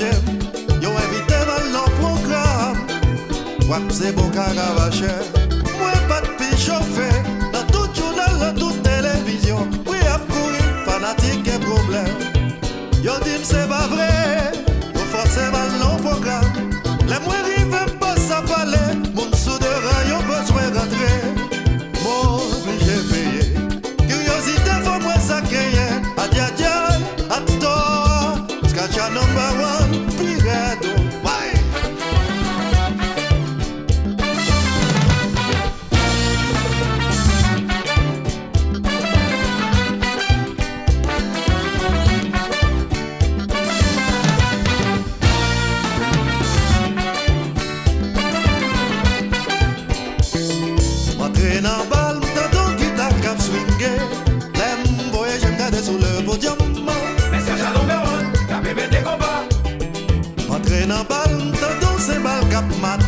marché, yo invité dans le programme. Wap c'est bon caravache, moi pas de pi chauffé. Dans tout journal, dans toute télévision, oui à courir, fanatique et problème. Yo dit c'est pas vrai, yo forcément le programme. Les moins rives pas ça parler, mon soudeur yo besoin rentrer. Mon obligé payer, curiosité faut moi ça créer. Adia dia, attends, Skacha number one, Pirado. Dans balle, t'entends guitare cap swingé. L'aime voyage, j'aime garder sous le podium. Mais c'est un number one, t'as bébé des combats. Entrer dans balle, t'entends ces balles cap mat.